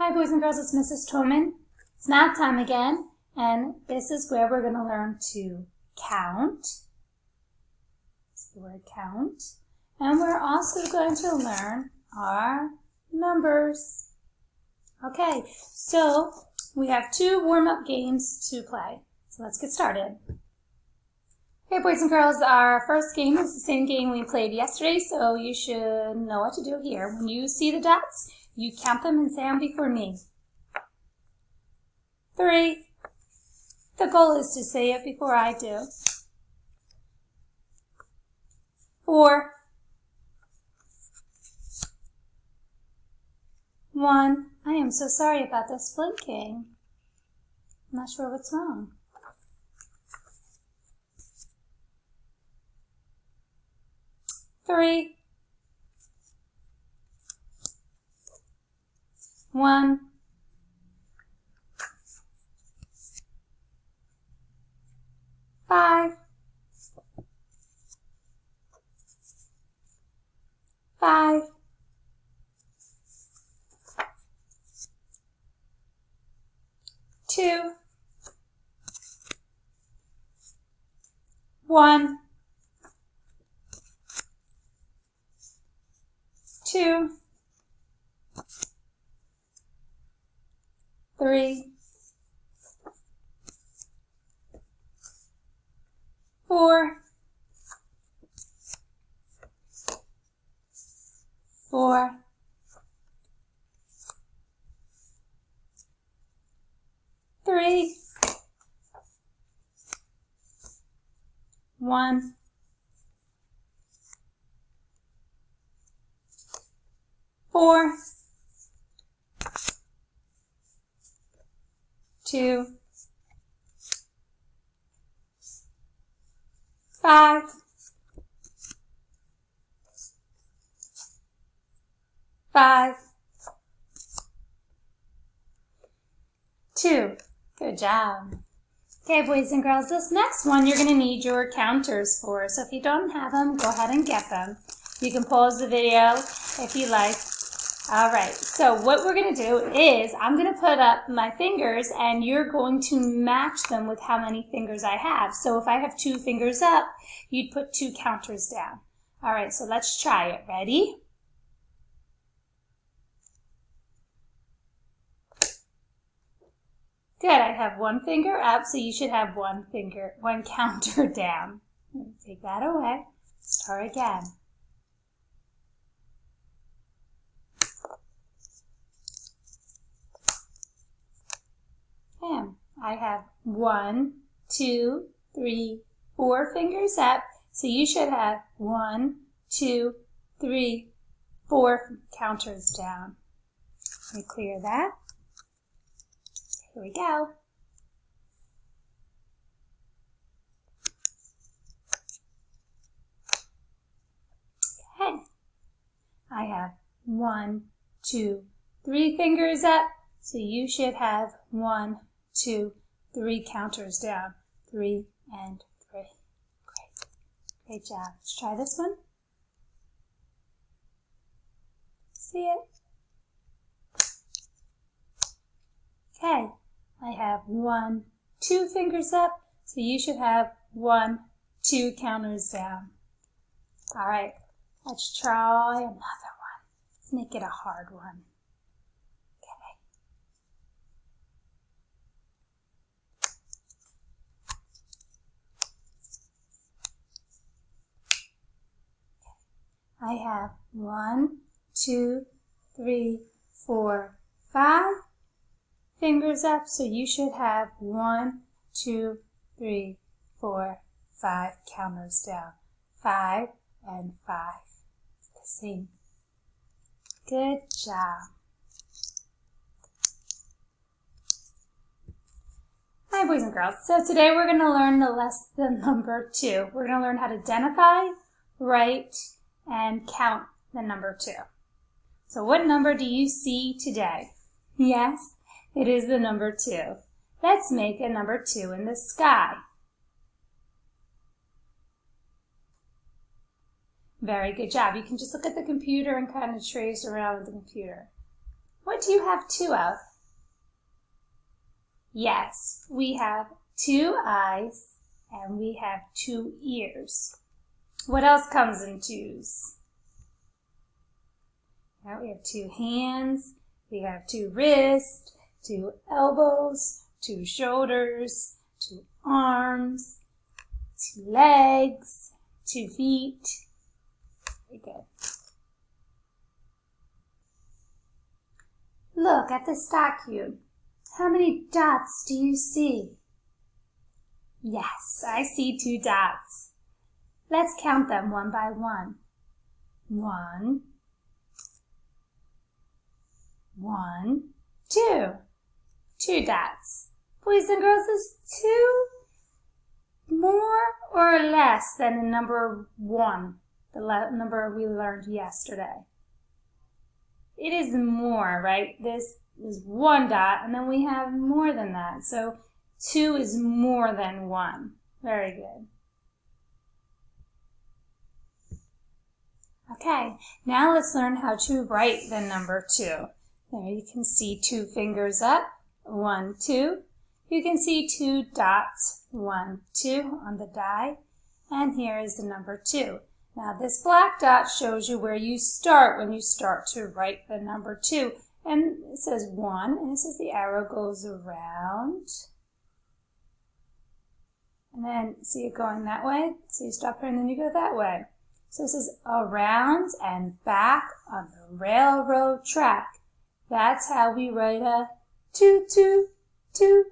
Hi boys and girls, it's Mrs. Tolman. It's math time again, and this is where we're going to learn to count. It's the word count. And we're also going to learn our numbers. Okay, so we have two warm-up games to play. So let's get started. Okay, boys and girls, our first game is the same game we played yesterday, so you should know what to do here. When you see the dots, you count them and say them before me. 3. The goal is to say it before I do. 4. 1. I am so sorry about this blinking. I'm not sure what's wrong. 3. 1. 5. 5. 2. 1. 2. 3. 4. 4. 3. 1. 4. 2. 5. 5. 2. Good job. Okay, boys and girls, this next one you're going to need your counters for. So if you don't have them, go ahead and get them. You can pause the video if you like. All right, so what we're going to do is I'm going to put up my fingers and you're going to match them with how many fingers I have. So if I have 2 fingers up, you'd put 2 counters down. All right, so let's try it. Ready? Good, I have 1 finger up, so you should have 1 counter down. Take that away. Start again. And I have 1, 2, 3, 4 fingers up, so you should have 1, 2, 3, 4 counters down. Let me clear that. Here we go. Okay. I have 1, 2, 3 fingers up, so you should have 1, 2, 3 counters down. 3 and 3. Great. Great job. Let's try this one. See it? Okay. I have 1, 2 fingers up, so you should have 1, 2 counters down. All right, let's try another one. Let's make it a hard one. Okay. I have 1, 2, 3, 4, 5. Fingers up, so you should have 1, 2, 3, 4, 5 counters down. 5 and 5. The same. Good job. Hi, boys and girls. So today we're going to learn the number 2. We're going to learn how to identify, write, and count the number 2. So what number do you see today? Yes? It is the number 2. Let's make a number 2 in the sky. Very good job. You can just look at the computer and kind of trace around with the computer. What do you have 2 of? Yes, we have 2 eyes and we have 2 ears. What else comes in 2s? Now we have 2 hands, we have 2 wrists, 2 elbows, 2 shoulders, 2 arms, 2 legs, 2 feet. Very good. Look at the star cube. How many dots do you see? Yes, I see 2 dots. Let's count them one by one. 1, 1, 2. 2 dots. Boys and girls, is 2 more or less than the number 1, the number we learned yesterday? It is more, right? This is 1 dot, and then we have more than that. So 2 is more than 1. Very good. Okay, now let's learn how to write the number 2. There you can see 2 fingers up, 1, 2. You can see 2 dots, 1, 2 on the die, and here is the number 2. Now this black dot shows you where you start when you start to write the number 2. And it says 1, and it says the arrow goes around. And then see it going that way, so you stop here and then you go that way. So it says around and back on the railroad track. That's how we write a 2, 2, 2.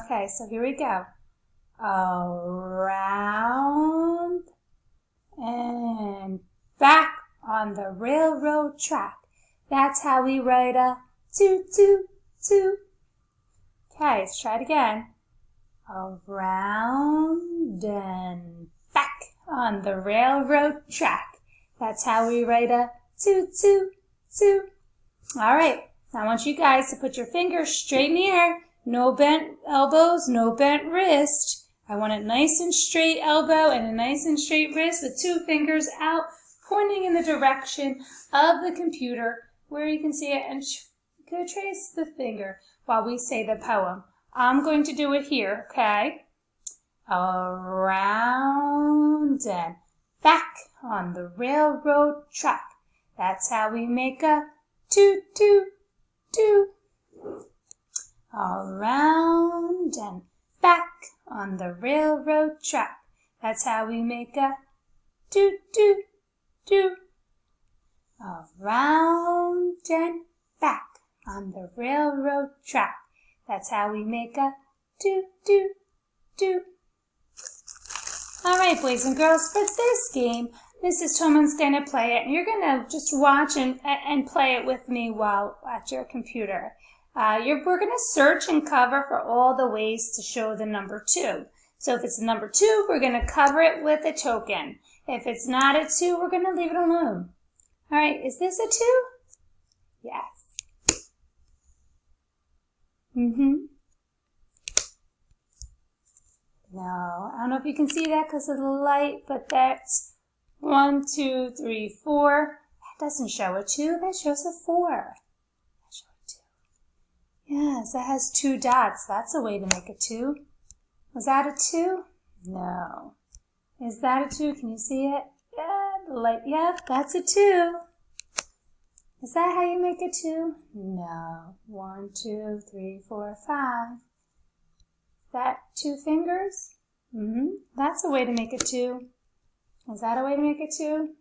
Okay, so here we go. Around and back on the railroad track. That's how we write a 2, 2, 2. Okay, let's try it again. Around and back on the railroad track. That's how we write a 2, 2, 2. All right, now I want you guys to put your fingers straight in the air. No bent elbows, no bent wrist. I want a nice and straight elbow and a nice and straight wrist with 2 fingers out, pointing in the direction of the computer where you can see it, and go trace the finger while we say the poem. I'm going to do it here, okay? Around and back on the railroad track. That's how we make a 2, 2, 2. Around and back on the railroad track. That's how we make a 2, 2, 2. Around and back on the railroad track. That's how we make a 2, 2, 2. All right, boys and girls, for this game, Mrs. Tillman's going to play it, and you're going to just watch and play it with me while at your computer. We're going to search and cover for all the ways to show the number 2. So if it's the number 2, we're going to cover it with a token. If it's not a 2, we're going to leave it alone. All right, is this a 2? Yes. No, I don't know if you can see that because of the light, but that's 1, 2, 3, 4. That doesn't show a 2, that shows a 4. That shows a 2. Yes, that has 2 dots. That's a way to make a 2. Was that a 2? No. Is that a 2? Can you see it? Yeah, the light. Yep, that's a 2. Is that how you make a 2? No. 1, 2, 3, 4, 5. Is that 2 fingers? That's a way to make a 2. Is that a way to make a 2?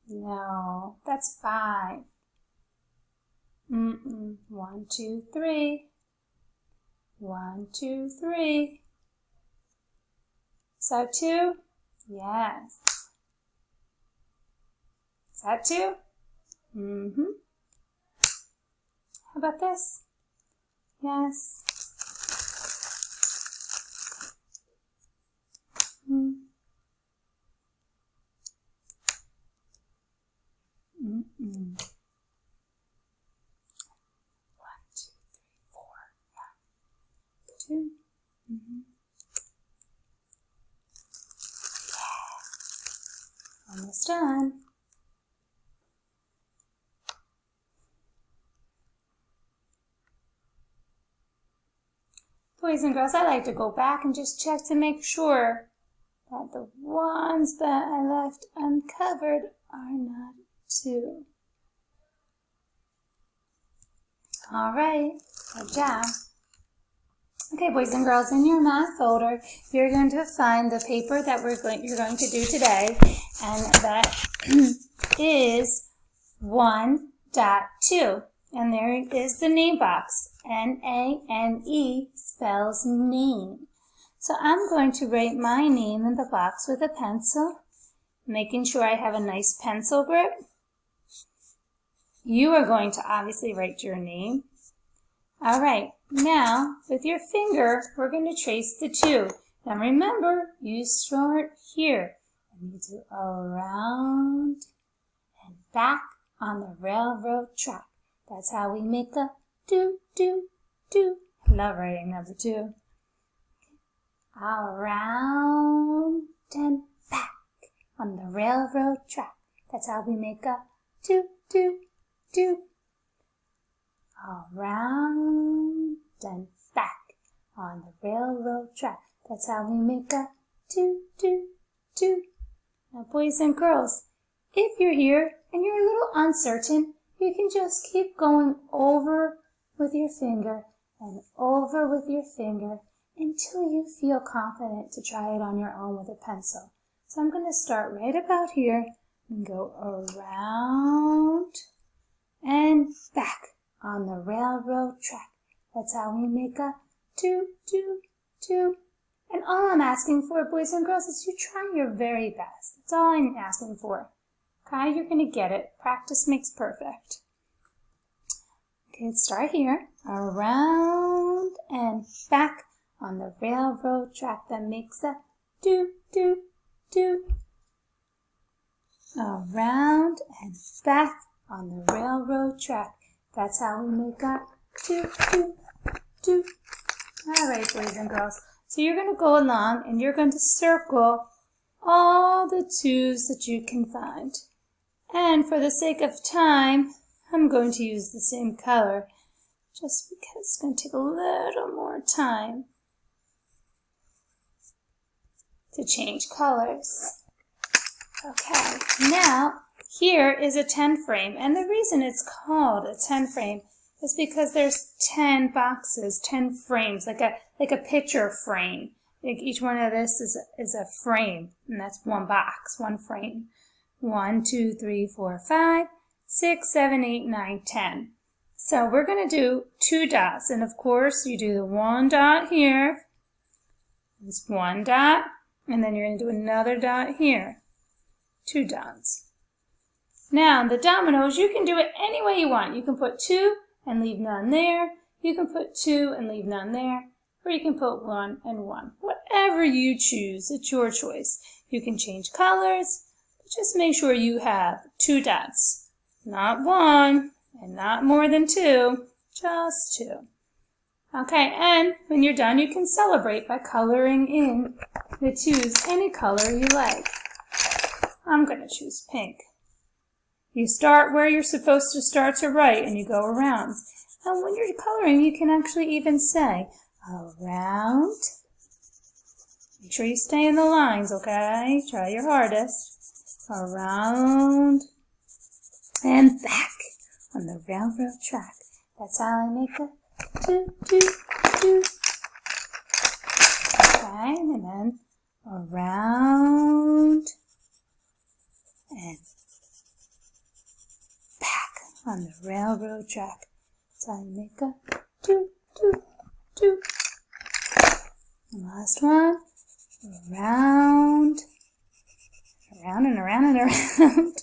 No. That's 5. 1, 2, 3. 1, 2, 3. Is that 2? Yes. Is that 2? How about this? Yes. Two. Almost done. Boys and girls, I like to go back and just check to make sure that the ones that I left uncovered are not 2. All right, good job. Okay, boys and girls, in your math folder, you're going to find the paper that you're going to do today, and that is 1.2. And there is the name box. N-A-N-E spells name. So I'm going to write my name in the box with a pencil, making sure I have a nice pencil grip. You are going to obviously write your name. All right, now with your finger, we're going to trace the 2. Now remember, you start here and you do around and back on the railroad track. That's how we make a do, do, do. I love writing number 2. Around and back on the railroad track. That's how we make a do, do, do. Around and back on the railroad track. That's how we make a do, do, do. Now, boys and girls, if you're here and you're a little uncertain, you can just keep going over with your finger and over with your finger until you feel confident to try it on your own with a pencil. So I'm going to start right about here and go around and back on the railroad track. That's how we make a do, do, do. And all I'm asking for, boys and girls, is you try your very best. That's all I'm asking for. Okay, you're going to get it. Practice makes perfect. Okay, let's start here. Around and back on the railroad track. That makes a do, do, do. Around and back on the railroad track. That's how we make a do, do, do. All right, boys and girls. So you're going to go along and you're going to circle all the 2's that you can find. And for the sake of time, I'm going to use the same color just because it's going to take a little more time to change colors. Okay, now here is a 10 frame, and the reason it's called a 10 frame is because there's 10 boxes, 10 frames, like a picture frame. Like each one of this is a frame, and that's one box, one frame. 1, 2, 3, 4, 5, 6, 7, 8, 9, 10. So we're going to do 2 dots, and of course you do the 1 dot here. There's 1 dot, and then you're going to do another dot here. 2 dots. Now the dominoes, you can do it any way you want. You can put 2 and leave none there. You can put 2 and leave none there. Or you can put 1 and 1. Whatever you choose, it's your choice. You can change colors. Just make sure you have 2 dots, not 1 and not more than 2, just 2. Okay, and when you're done, you can celebrate by coloring in the 2's any color you like. I'm going to choose pink. You start where you're supposed to start to write and you go around. And when you're coloring, you can actually even say around. Make sure you stay in the lines, okay? Try your hardest. Around and back on the railroad track. That's how I make a do, do, do. Okay, and then around and back on the railroad track. That's how I make a do, do, do. And last one, around and around and around.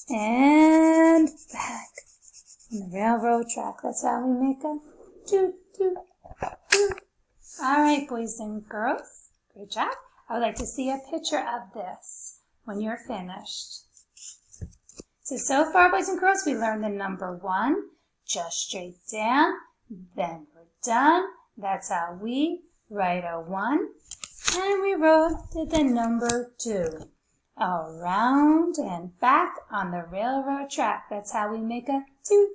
And back on the railroad track. That's how we make a do, do, do. All right, boys and girls. Great job. I would like to see a picture of this when you're finished. So far, boys and girls, we learned the number 1, just straight down. Then we're done. That's how we write a 1. And we wrote the number 2. Around and back on the railroad track. That's how we make a 2.